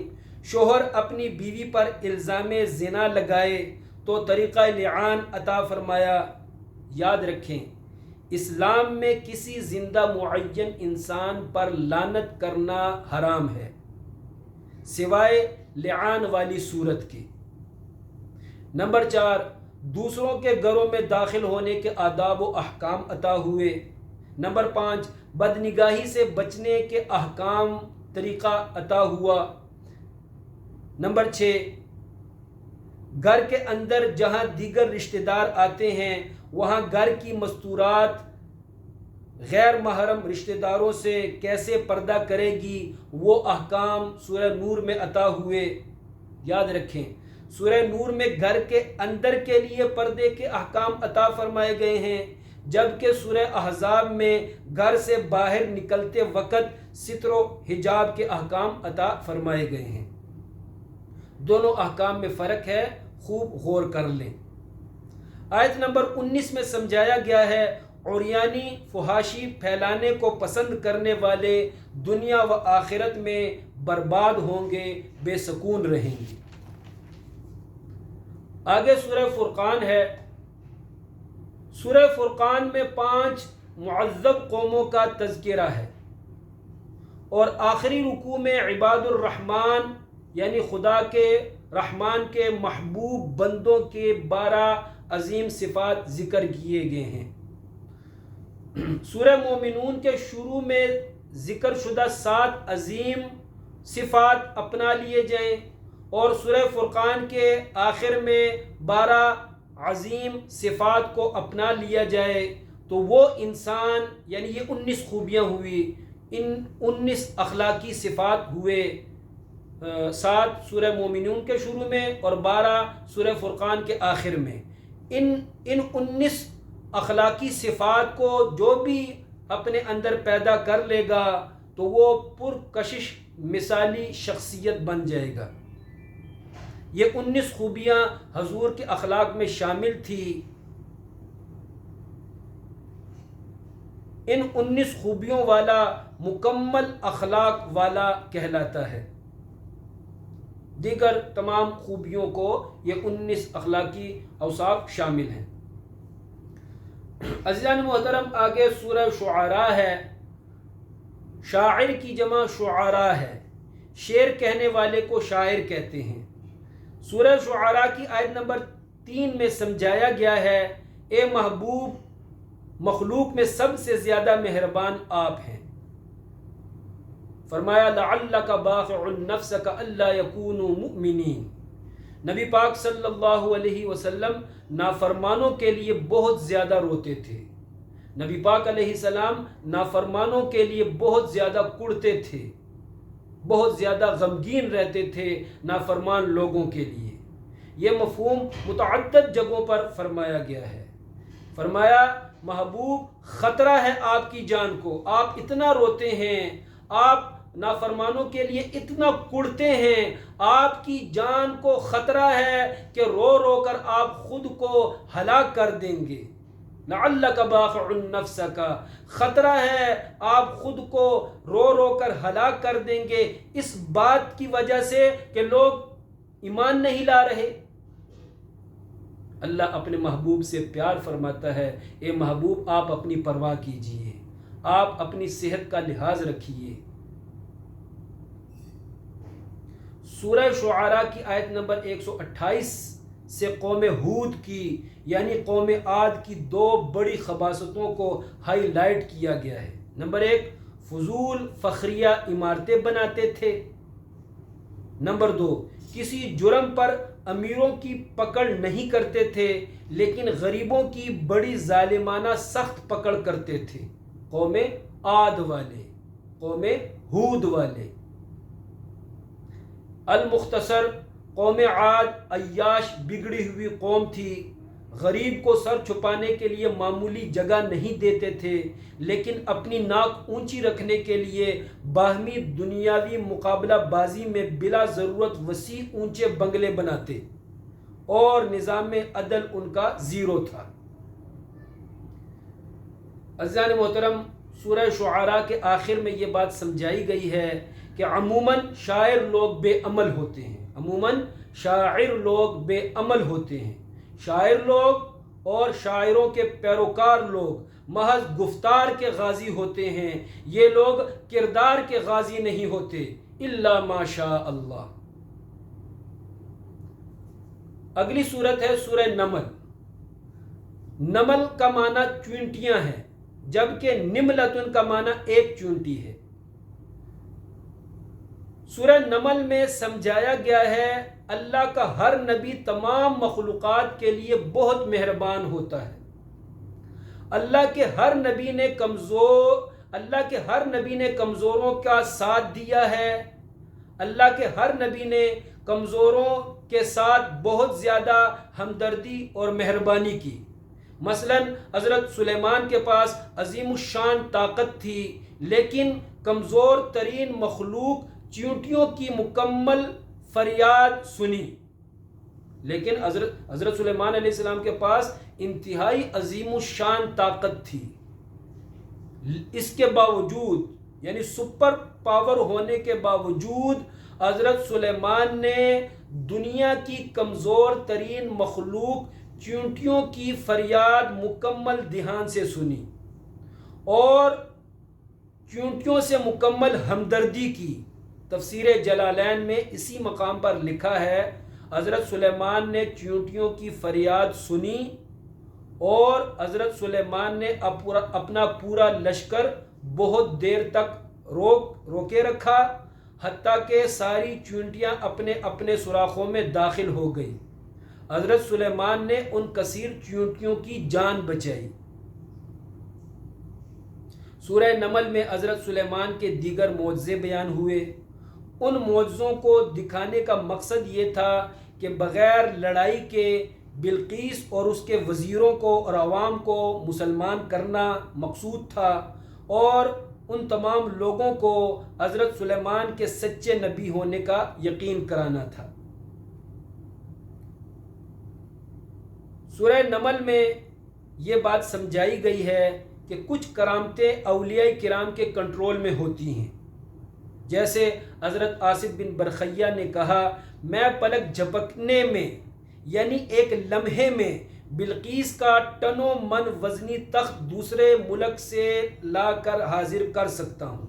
شوہر اپنی بیوی پر الزام زنا لگائے تو طریقہ لعان عطا فرمایا۔ یاد رکھیں، اسلام میں کسی زندہ معین انسان پر لعنت کرنا حرام ہے سوائے لعان والی صورت کے۔ نمبر 4، دوسروں کے گھروں میں داخل ہونے کے آداب و احکام عطا ہوئے۔ نمبر 5، بدنگاہی سے بچنے کے احکام طریقہ عطا ہوا۔ نمبر 6، گھر کے اندر جہاں دیگر رشتہ دار آتے ہیں وہاں گھر کی مستورات غیر محرم رشتہ داروں سے کیسے پردہ کرے گی، وہ احکام سورہ نور میں عطا ہوئے۔ یاد رکھیں، سورہ نور میں گھر کے اندر کے لیے پردے کے احکام عطا فرمائے گئے ہیں، جبکہ سورہ احزاب میں گھر سے باہر نکلتے وقت ستر و حجاب کے احکام عطا فرمائے گئے ہیں۔ دونوں احکام میں فرق ہے، خوب غور کر لیں۔ آیت نمبر 19 میں سمجھایا گیا ہے عریانی فحاشی پھیلانے کو پسند کرنے والے دنیا و آخرت میں برباد ہوں گے، بے سکون رہیں گے۔ آگے سورہ فرقان ہے۔ سورہ فرقان میں 5 معذب قوموں کا تذکرہ ہے، اور آخری رکوع میں عباد الرحمن یعنی خدا کے رحمان کے محبوب بندوں کے 12 عظیم صفات ذکر کیے گئے ہیں۔ سورہ مومنون کے شروع میں ذکر شدہ 7 عظیم صفات اپنا لیے جائیں، اور سورہ فرقان کے آخر میں 12 عظیم صفات کو اپنا لیا جائے تو وہ انسان یعنی یہ 19 خوبیاں ہوئی، ان 19 اخلاقی صفات ہوئے، 7 سورہ مومنون کے شروع میں اور 12 سورہ فرقان کے آخر میں۔ ان 19 اخلاقی صفات کو جو بھی اپنے اندر پیدا کر لے گا تو وہ پرکشش مثالی شخصیت بن جائے گا۔ یہ 19 خوبیاں حضور کے اخلاق میں شامل تھی۔ ان 19 خوبیوں والا مکمل اخلاق والا کہلاتا ہے۔ دیگر تمام خوبیوں کو یہ 19 اخلاقی اوصاف شامل ہیں۔ عزیزان محترم، آگے سورہ شعراء ہے۔ شاعر کی جمع شعراء ہے، شعر کہنے والے کو شاعر کہتے ہیں۔ سورہ شعراء کی آیت نمبر 3 میں سمجھایا گیا ہے اے محبوب، مخلوق میں سب سے زیادہ مہربان آپ ہیں۔ فرمایا لعلک باخع نفسک الا یکونوا مؤمنین۔ نبی پاک صلی اللہ علیہ وسلم نافرمانوں کے لیے بہت زیادہ روتے تھے۔ نبی پاک علیہ السلام نافرمانوں کے لیے بہت زیادہ کڑتے تھے، بہت زیادہ غمگین رہتے تھے نافرمان لوگوں کے لیے۔ یہ مفہوم متعدد جگہوں پر فرمایا گیا ہے۔ فرمایا محبوب خطرہ ہے آپ کی جان کو، آپ اتنا روتے ہیں، آپ نافرمانوں کے لیے اتنا کڑتے ہیں، آپ کی جان کو خطرہ ہے کہ رو رو کر آپ خود کو ہلاک کر دیں گے۔ لعلک باخع نفسک، خطرہ ہے آپ خود کو رو رو کر ہلاک کر دیں گے اس بات کی وجہ سے کہ لوگ ایمان نہیں لا رہے۔ اللہ اپنے محبوب سے پیار فرماتا ہے اے محبوب آپ اپنی پرواہ کیجئے، آپ اپنی صحت کا لحاظ رکھیے۔ سورہ شعراء کی آیت نمبر 128 سے قوم ہود کی یعنی قوم عاد کی 2 بڑی خباثتوں کو ہائی لائٹ کیا گیا ہے۔ نمبر 1، فضول فخریہ عمارتیں بناتے تھے۔ نمبر 2، کسی جرم پر امیروں کی پکڑ نہیں کرتے تھے لیکن غریبوں کی بڑی ظالمانہ سخت پکڑ کرتے تھے۔ قوم عاد والے، قوم ہود والے۔ المختصر، قوم عاد عیاش بگڑی ہوئی قوم تھی، غریب کو سر چھپانے کے لیے معمولی جگہ نہیں دیتے تھے لیکن اپنی ناک اونچی رکھنے کے لیے باہمی دنیاوی مقابلہ بازی میں بلا ضرورت وسیع اونچے بنگلے بناتے، اور نظام عدل ان کا زیرو تھا۔ عزیزان محترم، سورہ شعراء کے آخر میں یہ بات سمجھائی گئی ہے کہ عموماً شاعر لوگ بے عمل ہوتے ہیں، عموماً شاعر لوگ بے عمل ہوتے ہیں۔ شاعر لوگ اور شاعروں کے پیروکار لوگ محض گفتار کے غازی ہوتے ہیں، یہ لوگ کردار کے غازی نہیں ہوتے، الا ما شاء اللہ۔ اگلی صورت ہے سورہ نمل۔ نمل کا معنی چونٹیاں ہیں جبکہ نملتن کا معنی ایک چونٹی ہے۔ سورہ نمل میں سمجھایا گیا ہے اللہ کا ہر نبی تمام مخلوقات کے لیے بہت مہربان ہوتا ہے۔ اللہ کے ہر نبی نے کمزوروں کا ساتھ دیا ہے، اللہ کے ہر نبی نے کمزوروں کے ساتھ بہت زیادہ ہمدردی اور مہربانی کی۔ مثلا حضرت سلیمان کے پاس عظیم الشان طاقت تھی لیکن کمزور ترین مخلوق چیونٹیوں کی مکمل فریاد سنی. لیکن حضرت سلیمان علیہ السلام کے پاس انتہائی عظیم الشان طاقت تھی. اس کے باوجود یعنی سپر پاور ہونے کے باوجود حضرت سلیمان نے دنیا کی کمزور ترین مخلوق چیونٹیوں کی فریاد مکمل دھیان سے سنی اور چیونٹیوں سے مکمل ہمدردی کی. تفسیر جلالین میں اسی مقام پر لکھا ہے حضرت سلیمان نے چیونٹیوں کی فریاد سنی اور حضرت سلیمان نے اپنا پورا لشکر بہت دیر تک روکے رکھا حتیٰ کہ ساری چیونٹیاں اپنے اپنے سوراخوں میں داخل ہو گئی. حضرت سلیمان نے ان کثیر چیونٹیوں کی جان بچائی. سورہ نمل میں حضرت سلیمان کے دیگر معجزے بیان ہوئے. ان معجزوں کو دکھانے کا مقصد یہ تھا کہ بغیر لڑائی کے بلقیس اور اس کے وزیروں کو اور عوام کو مسلمان کرنا مقصود تھا اور ان تمام لوگوں کو حضرت سلیمان کے سچے نبی ہونے کا یقین کرانا تھا. سورہ نمل میں یہ بات سمجھائی گئی ہے کہ کچھ کرامتیں اولیاء کرام کے کنٹرول میں ہوتی ہیں. جیسے حضرت آصف بن برخیہ نے کہا میں پلک جھپکنے میں یعنی ایک لمحے میں بلقیس کا ٹنو من وزنی تخت دوسرے ملک سے لا کر حاضر کر سکتا ہوں.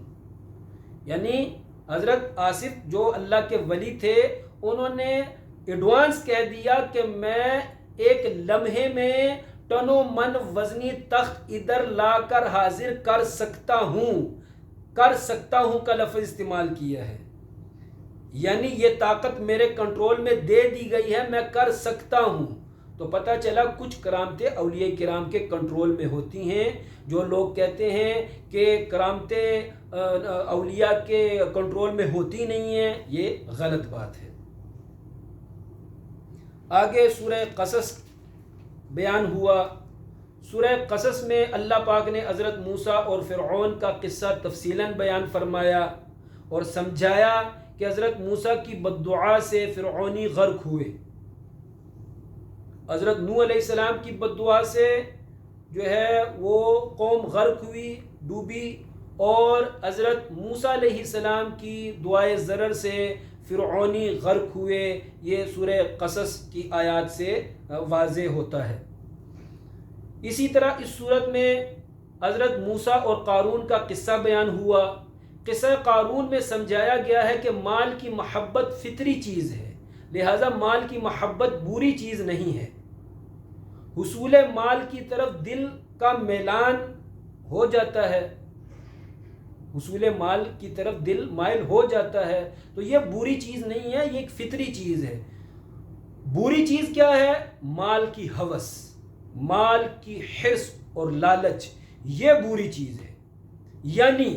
یعنی حضرت آصف جو اللہ کے ولی تھے انہوں نے ایڈوانس کہہ دیا کہ میں ایک لمحے میں ٹنو من وزنی تخت ادھر لا کر حاضر کر سکتا ہوں کا لفظ استعمال کیا ہے. یعنی یہ طاقت میرے کنٹرول میں دے دی گئی ہے میں کر سکتا ہوں. تو پتہ چلا کچھ کرامتیں اولیاء کرام کے کنٹرول میں ہوتی ہیں. جو لوگ کہتے ہیں کہ کرامتیں اولیاء کے کنٹرول میں ہوتی نہیں ہیں یہ غلط بات ہے. آگے سورہ قصص بیان ہوا. سورہ قصص میں اللہ پاک نے حضرت موسیٰ اور فرعون کا قصہ تفصیلاً بیان فرمایا اور سمجھایا کہ حضرت موسیٰ کی بددعا سے فرعونی غرق ہوئے. حضرت نوح علیہ السلام کی بددعا سے جو ہے وہ قوم غرق ہوئی ڈوبی اور حضرت موسیٰ علیہ السلام کی دعائے ضرر سے فرعونی غرق ہوئے. یہ سورہ قصص کی آیات سے واضح ہوتا ہے. اسی طرح اس صورت میں حضرت موسیٰ اور قارون کا قصہ بیان ہوا. قصہ قارون میں سمجھایا گیا ہے کہ مال کی محبت فطری چیز ہے لہذا مال کی محبت بری چیز نہیں ہے. حصول مال کی طرف دل کا میلان ہو جاتا ہے حصول مال کی طرف دل مائل ہو جاتا ہے تو یہ بری چیز نہیں ہے یہ ایک فطری چیز ہے. بری چیز کیا ہے؟ مال کی ہوس مال کی حرص اور لالچ یہ بری چیز ہے. یعنی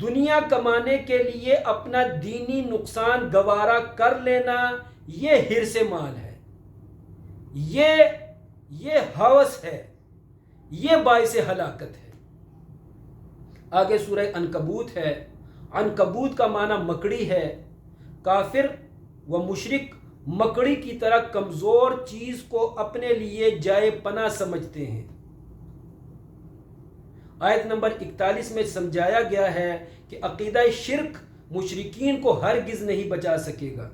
دنیا کمانے کے لیے اپنا دینی نقصان گوارا کر لینا یہ حرص مال ہے یہ ہوس ہے یہ باعث ہلاکت ہے. آگے سورہ عنکبوت ہے. عنکبوت کا معنی مکڑی ہے. کافر و مشرک مکڑی کی طرح کمزور چیز کو اپنے لیے جائے پناہ سمجھتے ہیں. آیت نمبر 41 میں سمجھایا گیا ہے کہ عقیدہ شرک مشرکین کو ہرگز نہیں بچا سکے گا.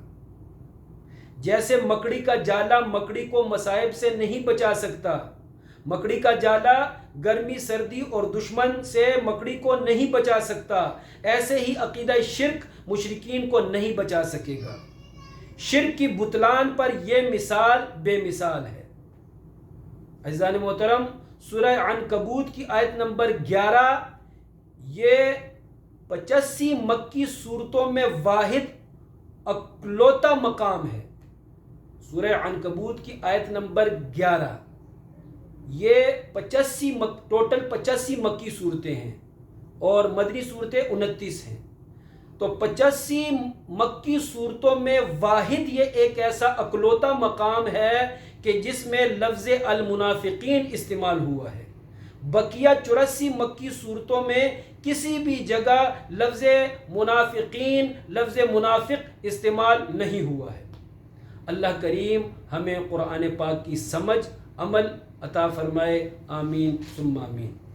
جیسے مکڑی کا جالا مکڑی کو مصائب سے نہیں بچا سکتا مکڑی کا جالا گرمی سردی اور دشمن سے مکڑی کو نہیں بچا سکتا ایسے ہی عقیدہ شرک مشرکین کو نہیں بچا سکے گا. شرک کی بطلان پر یہ مثال بے مثال ہے. عزیزان محترم سورہ عنکبوت کی آیت نمبر 11 یہ 85 مکی صورتوں میں واحد اکلوتا مقام ہے. سورہ عنکبوت کی آیت نمبر 11 یہ 85 ٹوٹل 85 مکی صورتیں ہیں اور مدنی صورتیں 29 ہیں. تو 85 مکی صورتوں میں واحد یہ ایک ایسا اکلوتا مقام ہے کہ جس میں لفظ المنافقین استعمال ہوا ہے. بقیہ 84 مکی صورتوں میں کسی بھی جگہ لفظ منافقین، لفظ منافق استعمال نہیں ہوا ہے۔ اللہ کریم ہمیں قرآن پاک کی سمجھ، عمل عطا فرمائے، آمین ثم آمین۔